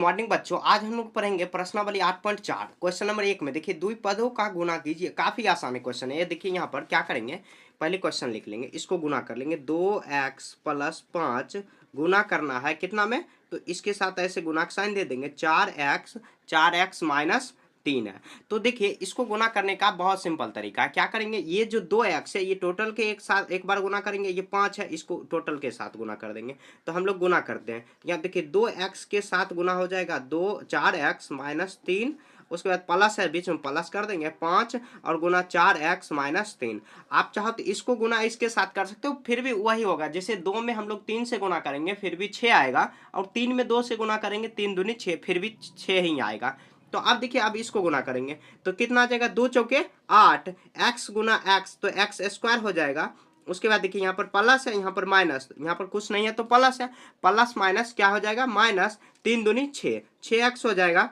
Morning बच्चों, आज हम लोग पढ़ेंगे प्रश्नावली 8.4 क्वेश्चन नंबर 1 में। देखिए द्विपदों का गुना कीजिए। काफी आसान क्वेश्चन है ये। देखिए यहाँ पर क्या करेंगे, पहले क्वेश्चन लिख लेंगे, इसको गुना कर लेंगे। 2x + 5 गुना करना है कितना में, तो इसके साथ ऐसे गुना का साइन दे देंगे। 4x -3 है। तो देखिए इसको गुना करने का बहुत सिंपल तरीका है। क्या करेंगे, ये जो 2x है ये टोटल के एक साथ एक बार गुना करेंगे। ये 5 है, इसको टोटल के साथ गुना कर देंगे। तो हम लोग गुना करते हैं। यहाँ देखिए 2x के साथ गुना हो जाएगा 4x -3। उसके बाद प्लस है, बीच में प्लस कर देंगे 5 और गुना 4x -3। आप चाहो तो इसको गुना इसके साथ कर सकते हो, फिर भी वही होगा। जैसे 2 में हम लोग 3 से गुना करेंगे फिर भी 6 आएगा, और 3 में 2 से गुना करेंगे 3 दूनी 6 फिर भी 6 ही आएगा। तो अब देखिए अब इसको गुना करेंगे तो कितना आ जाएगा, 2 चौके 8, x गुना x तो x² हो जाएगा। उसके बाद देखिए यहाँ पर प्लस है, यहाँ पर माइनस, यहाँ पर कुछ नहीं है तो प्लस है। प्लस माइनस क्या हो जाएगा, माइनस। 3 दूनी 6, 6x हो जाएगा।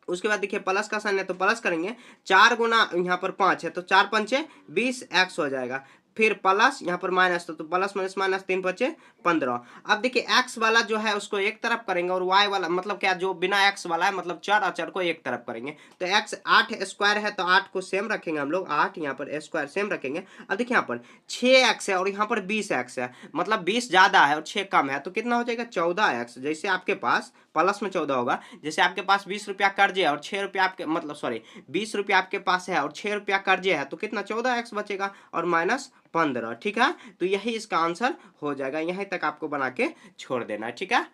उसके बाद देखिए प्लस का साइन है तो प्लस करेंगे। 4 गुना यहाँ पर 5 है तो 4 पंचे 20x हो जाएगा। फिर प्लस यहाँ पर माइनस, तो प्लस माइनस माइनस 3 बचे 15। अब देखिए x वाला जो है उसको एक तरफ करेंगे और y वाला मतलब क्या, जो बिना x वाला है मतलब चर अचर को एक तरफ करेंगे। तो x 8² है तो 8 को सेम रखेंगे हम लोग, 8 यहाँ पर स्क्वायर सेम रखेंगे। अब देखिए यहाँ पर 6x है और यहाँ पर 20x है, मतलब 20 ज्यादा है और 6 कम है, तो कितना हो जाएगा 14x। जैसे आपके पास प्लस में 14 होगा, जैसे आपके पास 20 रुपया कर्जे है और 6 रुपया आपके मतलब सॉरी 20 रुपया आपके पास है और 6 रुपया कर्जे है, तो कितना 14x बचेगा और -15। ठीक है, तो यही इसका आंसर हो जाएगा। यहीं तक आपको बना के छोड़ देना है। ठीक है,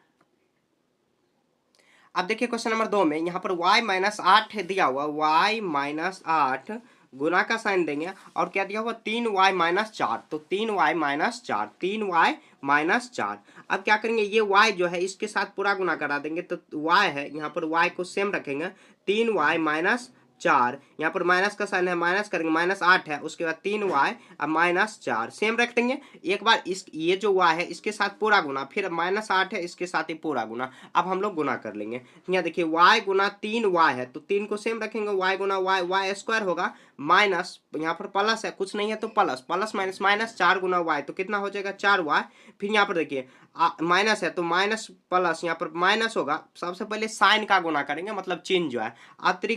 अब देखिए क्वेश्चन नंबर 2 में यहाँ पर y -8 दिया हुआ, y -8 गुना का साइन देंगे और क्या दिया हुआ 3y -4, तो 3y -4, 3y -4। अब क्या करेंगे, ये y जो है इसके साथ पूरा गुना करा देंगे तो y है, यहाँ पर y को सेम रखेंगे। 3y -4, यहाँ पर माइनस का साइन है, माइनस करेंगे, -8 है। उसके बाद 3y अब -4 सेम रख देंगे। एक बार इस ये जो y है इसके साथ पूरा गुना, फिर -8 है इसके साथ ही पूरा गुना। अब हम लोग गुना कर लेंगे। यहाँ देखिए y गुना 3y है तो 3 को सेम रखेंगे, y गुना y² होगा, माइनस यहाँ पर प्लस है, कुछ नहीं है तो प्लस, प्लस माइनस माइनस 4 गुना y तो कितना हो जाएगा 4y। फिर यहाँ पर देखिए माइनस है तो माइनस प्लस, यहाँ पर माइनस होगा। सबसे पहले साइन का गुना करेंगे, मतलब चिन्ह जो है,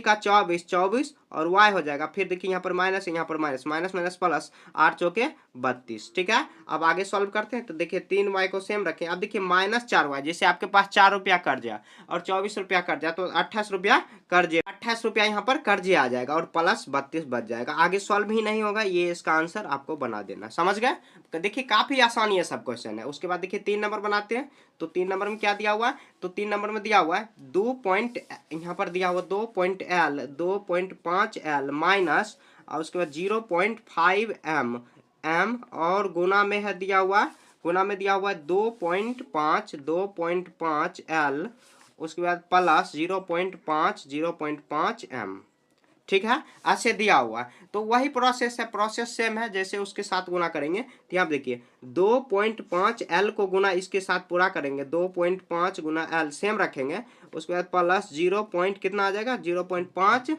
का 24 और y हो जाएगा। फिर देखिए यहाँ पर माइनस है, यहाँ पर माइनस, माइनस माइनस प्लस, 8 चौके 32। ठीक है, अब आगे सॉल्व करते हैं। तो देखिए 3y को सेम रखें। अब देखिए -4y, जैसे आपके पास 4 रुपया कर्जा और 24 रुपया कर्जा तो 28 रुपया कर्जे, 28 रुपया यहाँ पर कर्जे आ जाएगा और प्लस 32 बच जाएगा। आगे सॉल्व ही नहीं होगा, ये इसका आंसर आपको बना देना। समझ गए? तो देखिए काफी आसान ये सब क्वेश्चन है। उसके बाद देखिए 3 नंबर बनाते हैं। तो 3 नंबर में क्या दिया हुआ है, तो 3 नंबर में दिया हुआ है 2 पॉइंट, यहाँ पर दिया हुआ 2.5L माइनस और उसके बाद 0.5M M और गुना में है दिया हुआ, गुना में दिया हुआ है 2.5L, उसके बाद प्लस 0.5 ठीक है, ऐसे दिया हुआ है। तो वही प्रोसेस है, प्रोसेस सेम है, जैसे उसके साथ गुना करेंगे। तो यहाँ देखिए 2.5L को गुना इसके साथ पूरा करेंगे, 2.5 गुना L सेम रखेंगे। उसके बाद प्लस 0 पॉइंट कितना आ जाएगा 0.5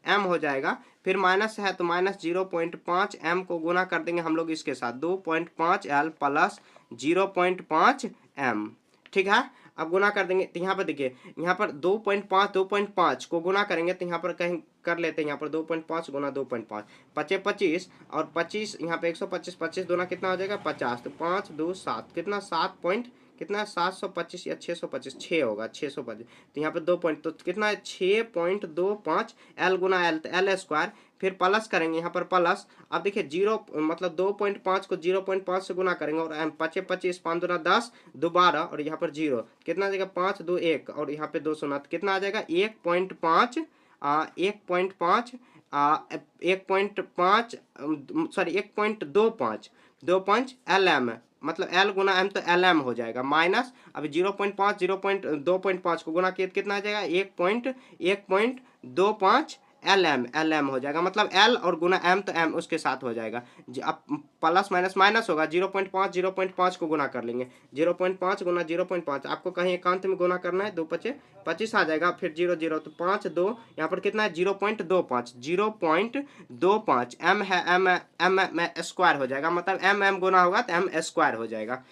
M हो जाएगा। फिर माइनस है तो माइनस 0.5 M को गुना कर देंगे हम लोग इसके साथ, 2.5L प्लस 0.5 M। ठीक है, अब गुना कर देंगे तो यहाँ पर देखिए, यहाँ पर 2.5 को गुना करेंगे तो यहाँ पर कहीं कर लेते हैं। यहाँ पर 2.5 गुना 2.5 25 और 25, यहाँ पे 125, 25 दूना कितना हो जाएगा 50, तो 5 2 7 कितना 7 पॉइंट कितना 725 या 625, 6 होगा 625। तो यहाँ पे 2 पॉइंट तो कितना है 6.25 L गुना L, तो L²। फिर प्लस करेंगे यहाँ पर प्लस। अब देखिए 0 मतलब 2.5 को 0.5 से गुना करेंगे और 25 5 दूना 10 दोबारा और यहाँ पर 0 कितना आ जाएगा 5 2 1 और यहाँ पे 2 सुना तो कितना आ जाएगा 1.5 1.5 सॉरी 1.25 LM, मतलब L गुना M तो LM हो जाएगा माइनस। अभी 0.5 को गुना किया कितना आ जाएगा 1.25 LM हो जाएगा, मतलब L और गुना M तो M उसके साथ हो जाएगा। अब प्लस माइनस माइनस होगा, 0.5 को गुना कर लेंगे, 0.5 गुना 0.5 आपको कहीं एकांत में गुना करना है, 2 पचे 25 आ जाएगा। फिर 0 0 तो 5 2, यहाँ पर कितना है 0.25 M है, M M M स्क्वायर हो जाएगा, मतलब M गुना होगा तो M स्क्वायर हो जाएगा।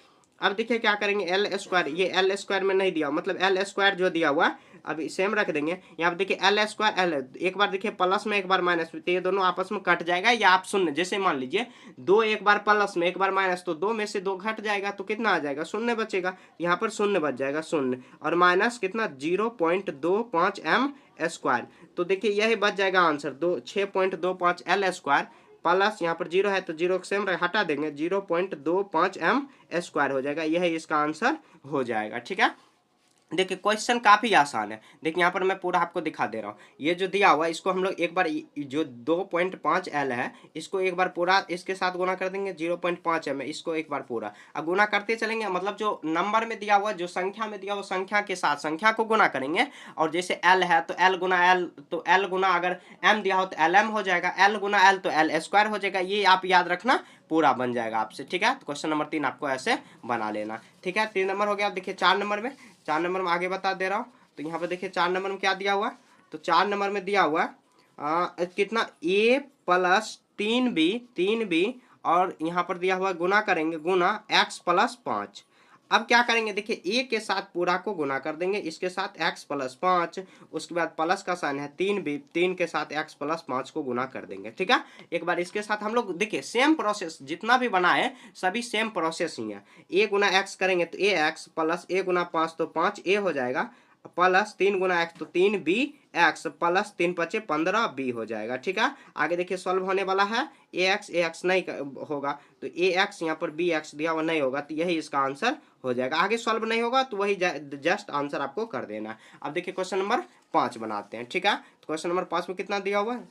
अब देखिए क्या करेंगे, एल स्क्वायर, ये एल स्क्वायर में नहीं दिया, मतलब एल स्क्वायर जो दिया हुआ अभी सेम रख देंगे। यहाँ पे देखिए एल स्क्वायर एल, एक बार देखिए प्लस में एक बार माइनस में, तो ये दोनों आपस में कट जाएगा, या आप शून्य, जैसे मान लीजिए दो एक बार प्लस में एक बार माइनस, तो दो में से दो घट जाएगा तो कितना आ जाएगा, शून्य बचेगा। यहाँ पर शून्य बच जाएगा, शून्य और माइनस कितना 0.25 स्क्वायर। तो देखिए यही बच जाएगा आंसर, 6.25 एल स्क्वायर प्लस यहाँ पर जीरो है तो जीरो सेम हटा देंगे, 0.25 स्क्वायर हो जाएगा, यही इसका आंसर हो जाएगा। ठीक है, देखिए क्वेश्चन काफी आसान है। देखिए यहाँ पर मैं पूरा आपको दिखा दे रहा हूँ, ये जो दिया हुआ है इसको हम लोग एक बार जो 2.5 एल है इसको एक बार पूरा इसके साथ गुना कर देंगे, 0.5 एम है, इसको एक बार पूरा अब गुना करते चलेंगे, मतलब जो नंबर में दिया हुआ, जो संख्या में दिया हुआ संख्या के साथ संख्या को गुना करेंगे। और जैसे एल है तो एल गुना एल, तो एल गुना अगर एम दिया हो तो एल एम हो जाएगा, एल गुना एल तो एल स्क्वायर हो जाएगा, ये आप याद रखना, पूरा बन जाएगा आपसे। ठीक है, तो क्वेश्चन नंबर 3 आपको ऐसे बना लेना। ठीक है, 3 नंबर हो गया। देखिए 4 नंबर में, 4 नंबर में आगे बता दे रहा हूँ। तो यहाँ पे देखिए 4 नंबर में क्या दिया हुआ है, तो 4 नंबर में दिया हुआ कितना a प्लस 3b और यहाँ पर दिया हुआ गुना करेंगे, गुना x प्लस 5। अब क्या करेंगे, देखिए a के साथ पूरा को गुना कर देंगे, इसके साथ x प्लस 5, उसके बाद प्लस का साइन है 3b, 3 के साथ x प्लस 5 को गुना कर देंगे। ठीक है, एक बार इसके साथ हम लोग देखिए सेम प्रोसेस, जितना भी बना है सभी सेम प्रोसेस ही है। a गुना x करेंगे तो ax प्लस a गुना 5 तो 5a हो जाएगा, प्लस 3 गुना x तो 3b x प्लस 3 पचे 15b हो जाएगा। ठीक है, आगे देखिए सॉल्व होने वाला है, ax नहीं होगा तो ax यहाँ पर bx दिया हुआ नहीं होगा, तो यही इसका आंसर हो जाएगा। आगे सॉल्व नहीं होगा तो वही जस्ट आंसर आपको कर देना। अब देखिए क्वेश्चन नंबर 5 बनाते हैं। ठीक है, तो क्वेश्चन नंबर 5 में कितना दिया हुआ है,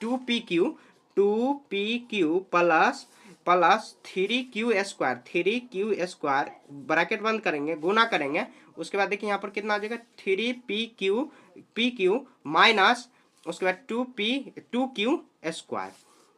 2pq plus 3q square bracket बंद करेंगे, गुना करेंगे, उसके बाद देखिए यहाँ पर कितना आ जाएगा, 3pq माइनस उसके बाद 2q स्क्वायर।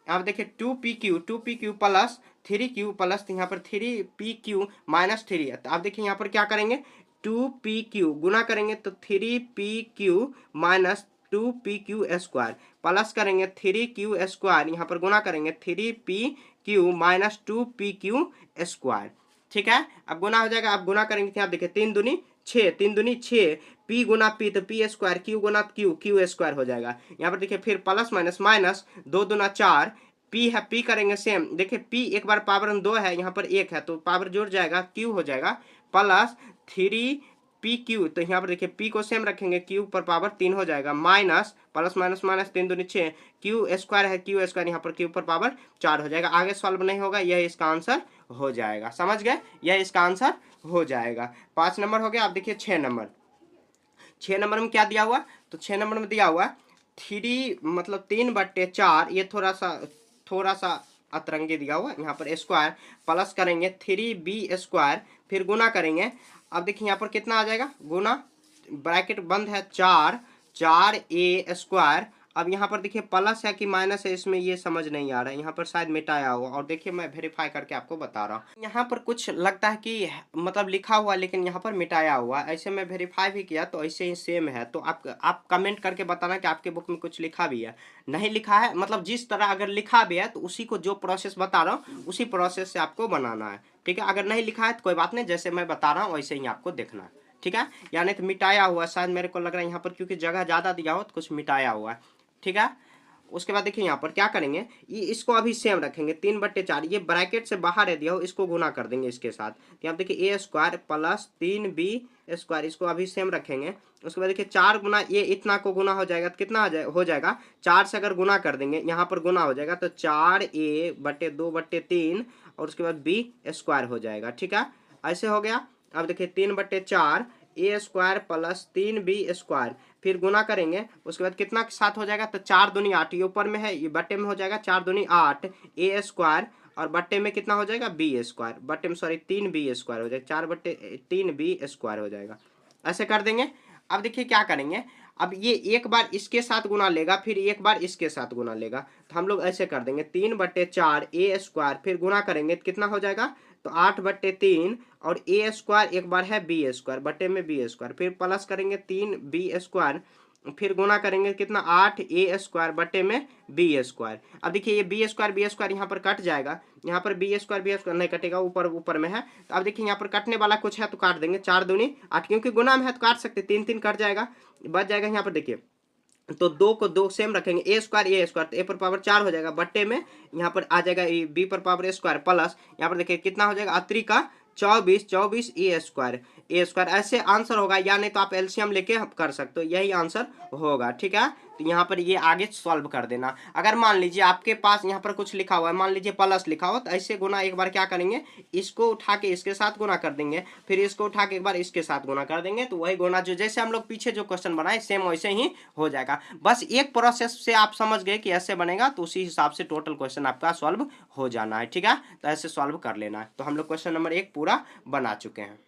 अब देखिए 2pq प्लस 3q प्लस यहाँ पर 3pq माइनस 3। अब देखिए यहाँ पर क्या करेंगे, 2pq गुना करेंगे तो 3pq minus 2pq square, plus करेंगे 3q स्क्वायर, यहाँ पर गुना करेंगे 3pq माइनस 2pq स्क्वायर। ठीक है, अब गुना हो जाएगा, अब गुना करेंगे तो यहाँ देखिए 3 दूनी 6, 3 दूनी 6, p गुना p तो p स्क्वायर, q गुना q स्क्वायर हो जाएगा। यहाँ पर देखिए फिर प्लस माइनस माइनस 2 दूना 4, p है p करेंगे सेम, देखिए p एक बार पावर 2 है, यहाँ पर 1 है तो पावर जुड़ जाएगा, q हो जाएगा प्लस 3pq, तो यहाँ पर देखिए p को सेम रखेंगे, q पर पावर 3 हो जाएगा, माइनस प्लस माइनस माइनस 3 दूनी 6, q स्क्वायर है q स्क्वायर, यहाँ पर q पर पावर 4 हो जाएगा। आगे सॉल्व नहीं होगा, यह इसका आंसर हो जाएगा। समझ गए, यह इसका आंसर हो जाएगा। 5 नंबर हो गया। अब देखिए 6 नंबर, 6 नंबर में क्या दिया हुआ, तो 6 नंबर में दिया हुआ 3 मतलब 3/4, ये थोड़ा सा अतरंगी दिया हुआ, यहाँ पर स्क्वायर, प्लस करेंगे 3b स्क्वायर, फिर गुना करेंगे। अब देखिए यहाँ पर कितना आ जाएगा, गुना ब्रैकेट बंद है 4a स्क्वायर। अब यहाँ पर देखिए प्लस है कि माइनस है, इसमें ये समझ नहीं आ रहा है, यहाँ पर शायद मिटाया हुआ, और देखिए मैं वेरीफाई करके आपको बता रहा हूँ। यहाँ पर कुछ लगता है कि मतलब लिखा हुआ लेकिन यहाँ पर मिटाया हुआ, ऐसे मैं वेरीफाई भी किया तो ऐसे ही सेम है। तो आप कमेंट करके बताना कि आपके बुक में कुछ लिखा भी है, नहीं लिखा है, मतलब जिस तरह अगर लिखा भी है तो उसी को जो प्रोसेस बता रहा हूँ उसी प्रोसेस से आपको बनाना है। ठीक है, अगर नहीं लिखा है तो कोई बात नहीं, जैसे मैं बता रहा हूँ वैसे ही आपको देखना है। ठीक है, यानी तो मिटाया हुआ शायद, मेरे को लग रहा है यहाँ पर क्योंकि जगह ज़्यादा दिया हो तो कुछ मिटाया हुआ है। ठीक है, उसके बाद देखिए यहाँ पर क्या करेंगे, ये इसको अभी सेम रखेंगे, 3/4, ये ब्रैकेट से बाहर है दिया हो, इसको गुना कर देंगे इसके साथ। तो यहाँ देखिए a square plus 3b square, इसको अभी सेम रखेंगे। उसके बाद देखिए 4 गुना ये इतना को गुना हो जाएगा तो कितना हो जाएगा, 4 से अगर गुना कर देंगे, यहाँ पर गुना हो जाएगा तो 4a/2/3 और उसके बाद b स्क्वायर हो जाएगा। ठीक है, ऐसे हो गया। अब देखिए 3/4 a square plus 3b square, फिर गुना करेंगे, उसके बाद कितना के साथ हो जाएगा, तो 4 दूनी 8, ये ऊपर में है, ये बट्टे में हो जाएगा 4 दूनी 8 a स्क्वायर, और बट्टे में कितना हो जाएगा b स्क्वायर, बट्टे में सॉरी 3b स्क्वायर हो जाएगा, 4/3b स्क्वायर हो जाएगा। ऐसे कर देंगे। अब देखिए क्या करेंगे, अब ये एक बार इसके साथ गुना लेगा, फिर एक बार इसके साथ गुना लेगा, तो हम लोग ऐसे कर देंगे 3/4 a स्क्वायर, फिर गुना करेंगे तो कितना हो जाएगा, तो 8/3 और a स्क्वायर एक बार है b स्क्वायर, बट्टे में b स्क्वायर, फिर प्लस करेंगे 3b स्क्वायर, फिर गुना करेंगे कितना 8a² बटे में b²। अब देखिए ये b² यहाँ पर कट जाएगा, यहाँ पर b² नहीं कटेगा, ऊपर ऊपर में है। तो अब देखिए यहाँ पर कटने वाला कुछ है तो काट देंगे, 4 दूनी 8, क्योंकि गुना में है तो काट सकते, 3 कट जाएगा, बच जाएगा यहाँ पर देखिए। तो 2 को 2 सेम रखेंगे, a² तो a पर पावर 4 हो जाएगा, बट्टे में यहाँ पर आ जाएगा b पर पावर a² प्लस यहाँ पर देखिए कितना हो जाएगा अत्री का 24 a²। ऐसे आंसर होगा, या नहीं तो आप एलसीएम लेके कर सकते हो, यही आंसर होगा। ठीक है, तो यहाँ पर ये आगे सॉल्व कर देना। अगर मान लीजिए आपके पास यहाँ पर कुछ लिखा हुआ है, मान लीजिए प्लस लिखा हो, तो ऐसे गुना एक बार क्या करेंगे, इसको उठा के इसके साथ गुना कर देंगे, फिर इसको उठा के एक बार इसके साथ गुना कर देंगे, तो वही गुना जो जैसे हम लोग पीछे जो क्वेश्चन बनाए सेम वैसे ही हो जाएगा। बस एक प्रोसेस से आप समझ गए कि ऐसे बनेगा, तो उसी हिसाब से टोटल क्वेश्चन आपका सॉल्व हो जाना है। ठीक है, तो ऐसे सॉल्व कर लेना है। तो हम लोग क्वेश्चन नंबर 1 पूरा बना चुके हैं।